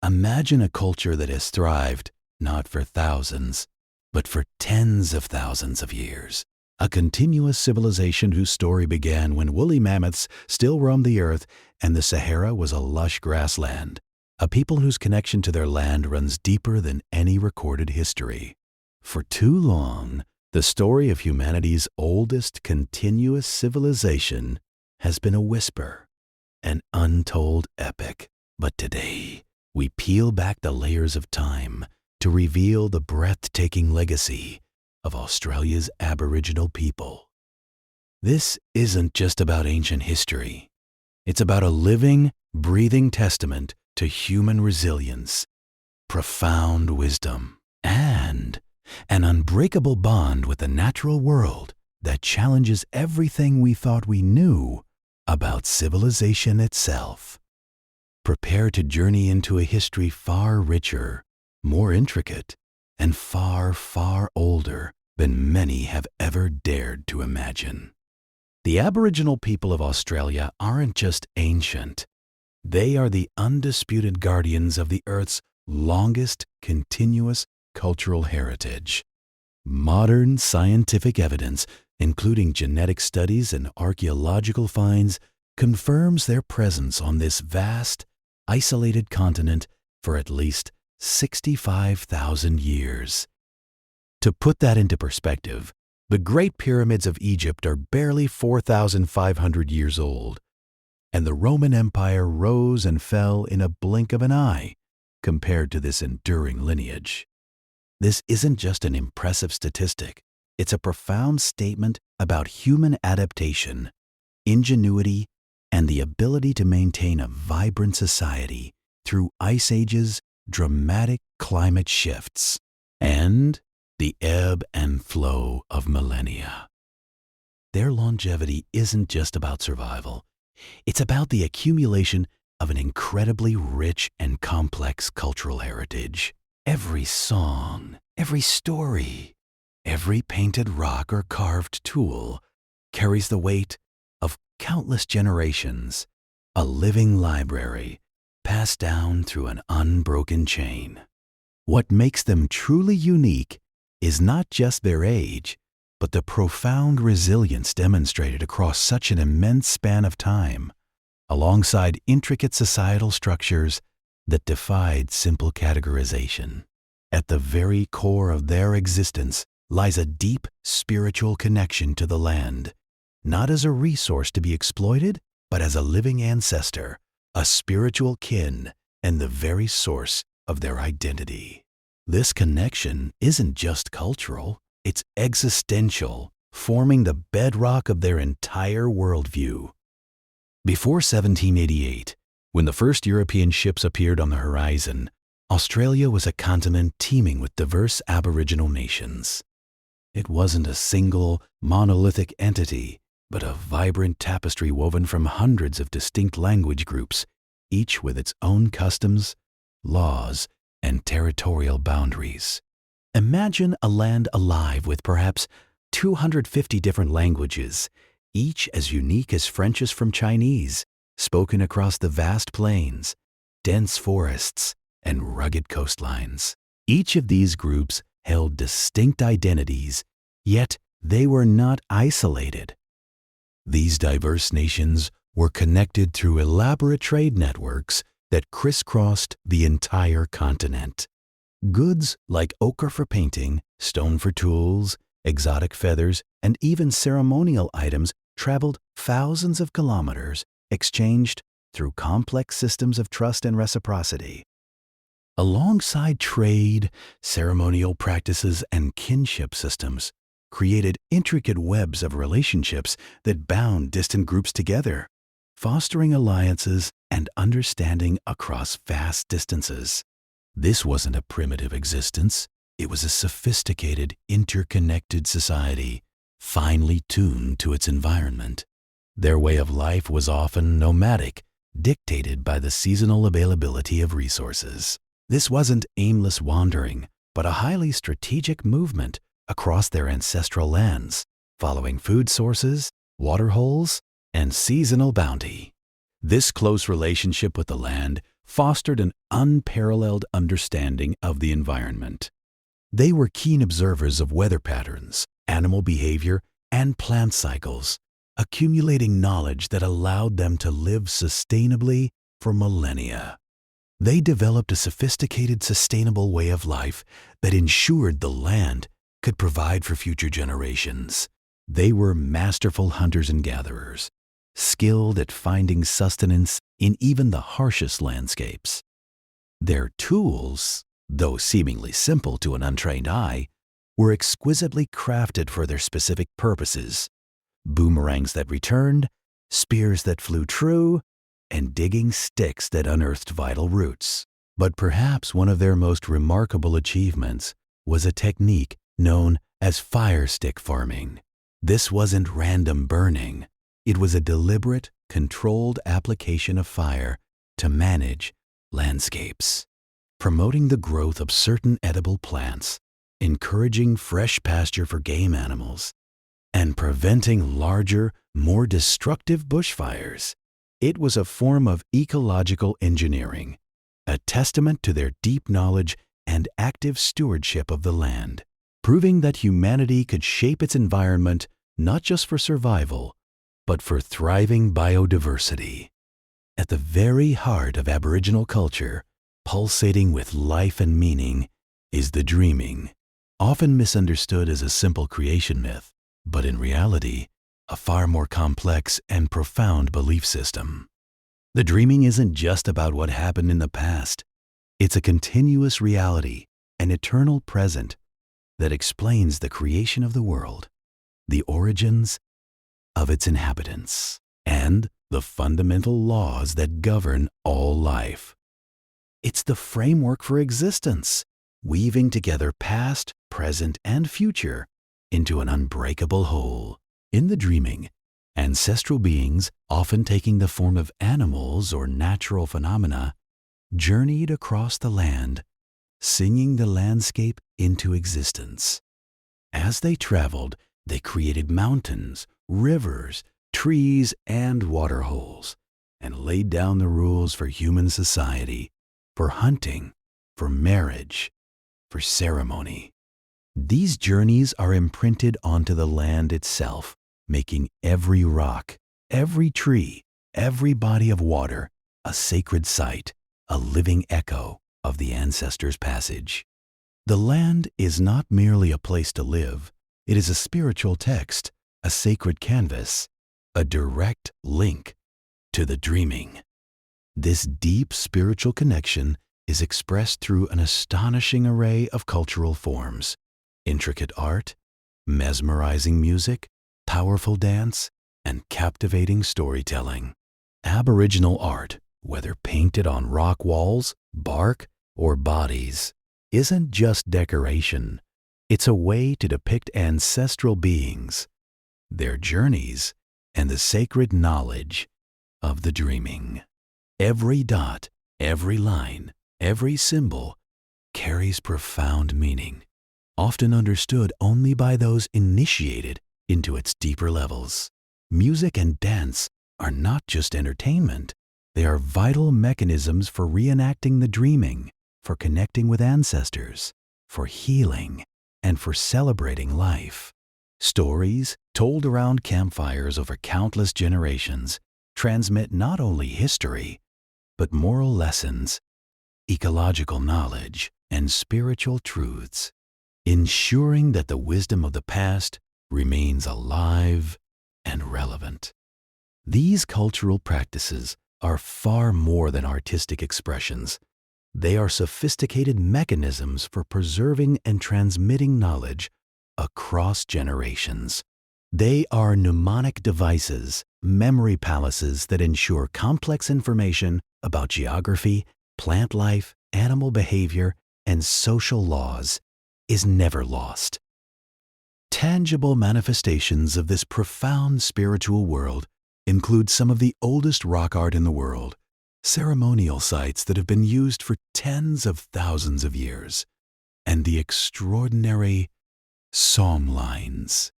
Imagine a culture that has thrived not for thousands, but for tens of thousands of years. A continuous civilization whose story began when woolly mammoths still roamed the earth and the Sahara was a lush grassland. A people whose connection to their land runs deeper than any recorded history. For too long, the story of humanity's oldest continuous civilization has been a whisper, an untold epic. But today, we peel back the layers of time to reveal the breathtaking legacy of Australia's Aboriginal people. This isn't just about ancient history. It's about a living, breathing testament to human resilience, profound wisdom, and an unbreakable bond with the natural world that challenges everything we thought we knew about civilization itself. Prepare to journey into a history far richer, more intricate, and far, far older than many have ever dared to imagine. The Aboriginal people of Australia aren't just ancient. They are the undisputed guardians of the Earth's longest continuous cultural heritage. Modern scientific evidence, including genetic studies and archaeological finds, confirms their presence on this vast, isolated continent for at least 65,000 years. To put that into perspective, the Great Pyramids of Egypt are barely 4,500 years old, and the Roman Empire rose and fell in a blink of an eye compared to this enduring lineage. This isn't just an impressive statistic, it's a profound statement about human adaptation, ingenuity, and the ability to maintain a vibrant society through ice ages, dramatic climate shifts, and the ebb and flow of millennia. Their longevity isn't just about survival. It's about the accumulation of an incredibly rich and complex cultural heritage. Every song, every story, every painted rock or carved tool carries the weight of countless generations, a living library passed down through an unbroken chain. What makes them truly unique is not just their age, but the profound resilience demonstrated across such an immense span of time, alongside intricate societal structures that defied simple categorization. At the very core of their existence lies a deep spiritual connection to the land, not as a resource to be exploited, but as a living ancestor, a spiritual kin, and the very source of their identity. This connection isn't just cultural, it's existential, forming the bedrock of their entire worldview. Before 1788, when the first European ships appeared on the horizon, Australia was a continent teeming with diverse Aboriginal nations. It wasn't a single, monolithic entity, but a vibrant tapestry woven from hundreds of distinct language groups, each with its own customs, laws, and territorial boundaries. Imagine a land alive with perhaps 250 different languages, each as unique as French is from Chinese, spoken across the vast plains, dense forests, and rugged coastlines. Each of these groups held distinct identities, yet they were not isolated. These diverse nations were connected through elaborate trade networks that crisscrossed the entire continent. Goods like ochre for painting, stone for tools, exotic feathers, and even ceremonial items traveled thousands of kilometers, exchanged through complex systems of trust and reciprocity. Alongside trade, ceremonial practices, and kinship systems created intricate webs of relationships that bound distant groups together, fostering alliances and understanding across vast distances. This wasn't a primitive existence. It was a sophisticated, interconnected society, finely tuned to its environment. Their way of life was often nomadic, dictated by the seasonal availability of resources. This wasn't aimless wandering, but a highly strategic movement across their ancestral lands, following food sources, water holes, and seasonal bounty. This close relationship with the land fostered an unparalleled understanding of the environment. They were keen observers of weather patterns, animal behavior, and plant cycles, accumulating knowledge that allowed them to live sustainably for millennia. They developed a sophisticated, sustainable way of life that ensured the land could provide for future generations. They were masterful hunters and gatherers, skilled at finding sustenance in even the harshest landscapes. Their tools, though seemingly simple to an untrained eye, were exquisitely crafted for their specific purposes: boomerangs that returned, spears that flew true, and digging sticks that unearthed vital roots. But perhaps one of their most remarkable achievements was a technique known as fire stick farming. This wasn't random burning. It was a deliberate, controlled application of fire to manage landscapes, promoting the growth of certain edible plants, encouraging fresh pasture for game animals, and preventing larger, more destructive bushfires. It was a form of ecological engineering, a testament to their deep knowledge and active stewardship of the land, proving that humanity could shape its environment not just for survival, but for thriving biodiversity. At the very heart of Aboriginal culture, pulsating with life and meaning, is the dreaming, often misunderstood as a simple creation myth, but in reality, a far more complex and profound belief system. The dreaming isn't just about what happened in the past. It's a continuous reality, an eternal present that explains the creation of the world, the origins of its inhabitants, and the fundamental laws that govern all life. It's the framework for existence, weaving together past, present, and future into an unbreakable whole. In the dreaming, ancestral beings, often taking the form of animals or natural phenomena, journeyed across the land, singing the landscape into existence. As they traveled, they created mountains, rivers, trees, and waterholes, and laid down the rules for human society, for hunting, for marriage, for ceremony. These journeys are imprinted onto the land itself, making every rock, every tree, every body of water a sacred site, a living echo of the ancestors' passage. The land is not merely a place to live. It is a spiritual text, a sacred canvas, a direct link to the dreaming. This deep spiritual connection is expressed through an astonishing array of cultural forms: intricate art, mesmerizing music, powerful dance, and captivating storytelling. Aboriginal art, whether painted on rock walls, bark, or bodies, isn't just decoration. It's a way to depict ancestral beings, their journeys, and the sacred knowledge of the dreaming. Every dot, every line, every symbol carries profound meaning, often understood only by those initiated into its deeper levels. Music and dance are not just entertainment. They are vital mechanisms for reenacting the dreaming, for connecting with ancestors, for healing, and for celebrating life. Stories told around campfires over countless generations transmit not only history, but moral lessons, ecological knowledge, and spiritual truths, ensuring that the wisdom of the past remains alive and relevant. These cultural practices are far more than artistic expressions. They are sophisticated mechanisms for preserving and transmitting knowledge across generations. They are mnemonic devices, memory palaces that ensure complex information about geography, plant life, animal behavior, and social laws is never lost. Tangible manifestations of this profound spiritual world include some of the oldest rock art in the world, ceremonial sites that have been used for tens of thousands of years, and the extraordinary songlines.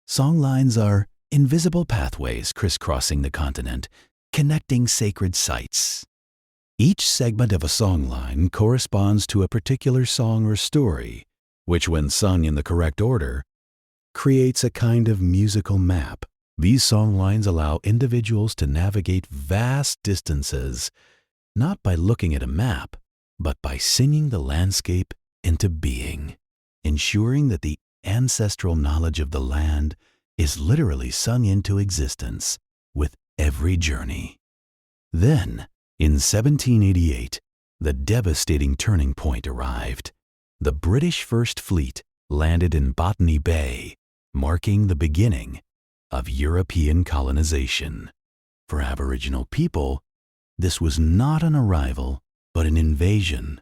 Songlines are invisible pathways crisscrossing the continent, connecting sacred sites. Each segment of a songline corresponds to a particular song or story, which, when sung in the correct order, creates a kind of musical map. These songlines allow individuals to navigate vast distances, not by looking at a map, but by singing the landscape into being, ensuring that the ancestral knowledge of the land is literally sung into existence with every journey. Then, in 1788, the devastating turning point arrived. The British First Fleet landed in Botany Bay, marking the beginning of European colonization. For Aboriginal people, this was not an arrival, but an invasion.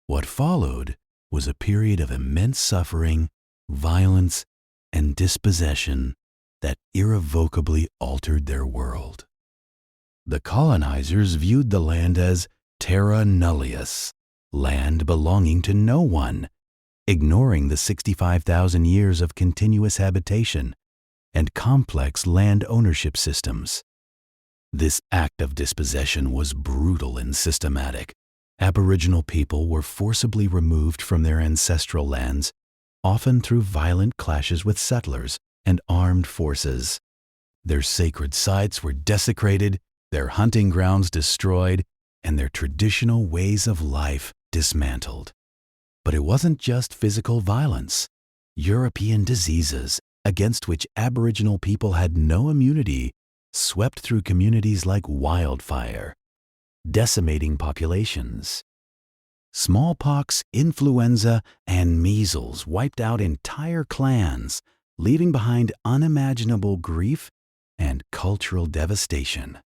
What followed was a period of immense suffering, violence, and dispossession that irrevocably altered their world. The colonizers viewed the land as terra nullius, land belonging to no one, ignoring the 65,000 years of continuous habitation and complex land ownership systems. This act of dispossession was brutal and systematic. Aboriginal people were forcibly removed from their ancestral lands, often through violent clashes with settlers and armed forces. Their sacred sites were desecrated, their hunting grounds destroyed, and their traditional ways of life dismantled. But it wasn't just physical violence. European diseases, against which Aboriginal people had no immunity, swept through communities like wildfire, decimating populations. Smallpox, influenza, and measles wiped out entire clans, leaving behind unimaginable grief and cultural devastation.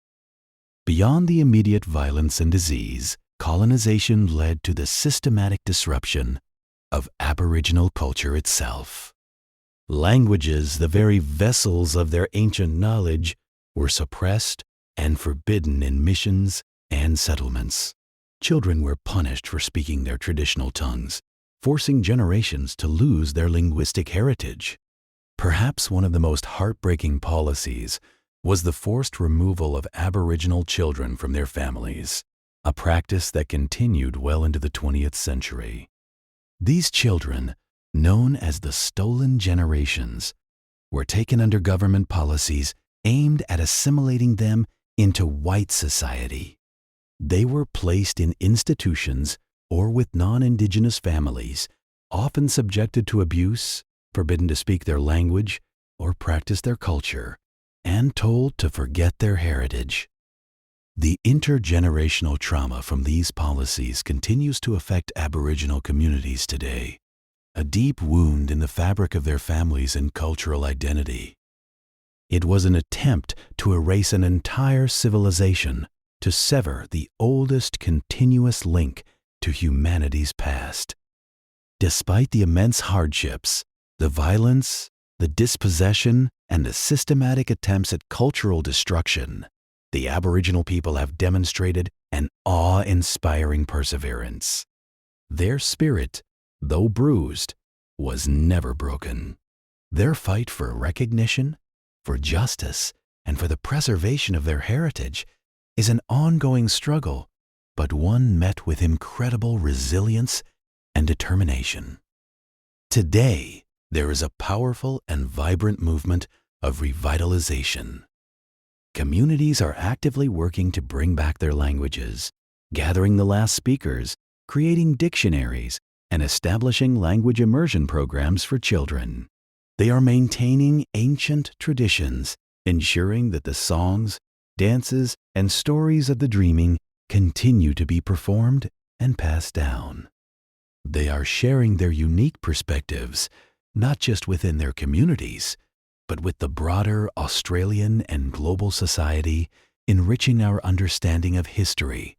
Beyond the immediate violence and disease, colonization led to the systematic disruption of Aboriginal culture itself. Languages, the very vessels of their ancient knowledge, were suppressed and forbidden in missions and settlements. Children were punished for speaking their traditional tongues, forcing generations to lose their linguistic heritage. Perhaps one of the most heartbreaking policies was the forced removal of Aboriginal children from their families, a practice that continued well into the 20th century. These children, known as the stolen generations, were taken under government policies aimed at assimilating them into white society. They were placed in institutions or with non-Indigenous families, often subjected to abuse, forbidden to speak their language or practice their culture, and told to forget their heritage. The intergenerational trauma from these policies continues to affect Aboriginal communities today, a deep wound in the fabric of their families and cultural identity. It was an attempt to erase an entire civilization, to sever the oldest continuous link to humanity's past. Despite the immense hardships, the violence, the dispossession, and the systematic attempts at cultural destruction, the Aboriginal people have demonstrated an awe-inspiring perseverance. Their spirit, though bruised, was never broken. Their fight for recognition, for justice, and for the preservation of their heritage is an ongoing struggle, but one met with incredible resilience and determination. Today, there is a powerful and vibrant movement of revitalization. Communities are actively working to bring back their languages, gathering the last speakers, creating dictionaries, and establishing language immersion programs for children. They are maintaining ancient traditions, ensuring that the songs, dances, and stories of the dreaming continue to be performed and passed down. They are sharing their unique perspectives, not just within their communities, but with the broader Australian and global society, enriching our understanding of history,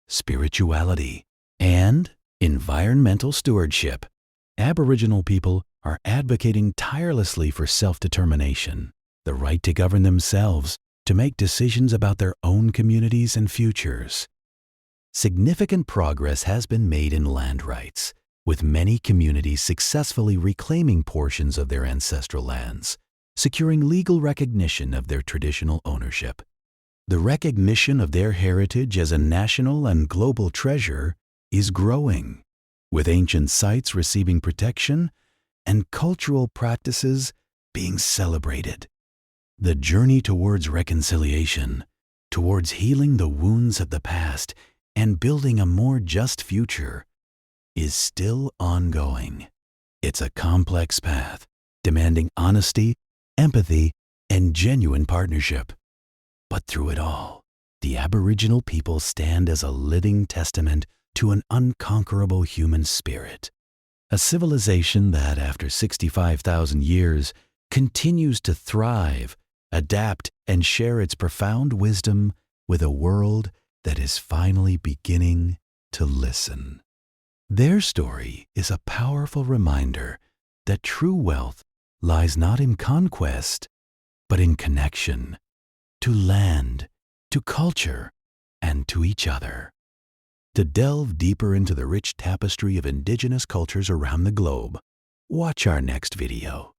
spirituality, and environmental stewardship. Aboriginal people are advocating tirelessly for self-determination, the right to govern themselves, to make decisions about their own communities and futures. Significant progress has been made in land rights, with many communities successfully reclaiming portions of their ancestral lands, securing legal recognition of their traditional ownership. The recognition of their heritage as a national and global treasure is growing, with ancient sites receiving protection and cultural practices being celebrated. The journey towards reconciliation, towards healing the wounds of the past and building a more just future, is still ongoing. It's a complex path, demanding honesty, empathy, and genuine partnership. But through it all, the Aboriginal people stand as a living testament to an unconquerable human spirit. A civilization that, after 65,000 years, continues to thrive, adapt, and share its profound wisdom with a world that is finally beginning to listen. Their story is a powerful reminder that true wealth lies not in conquest, but in connection to land, to culture, and to each other. To delve deeper into the rich tapestry of Indigenous cultures around the globe, watch our next video.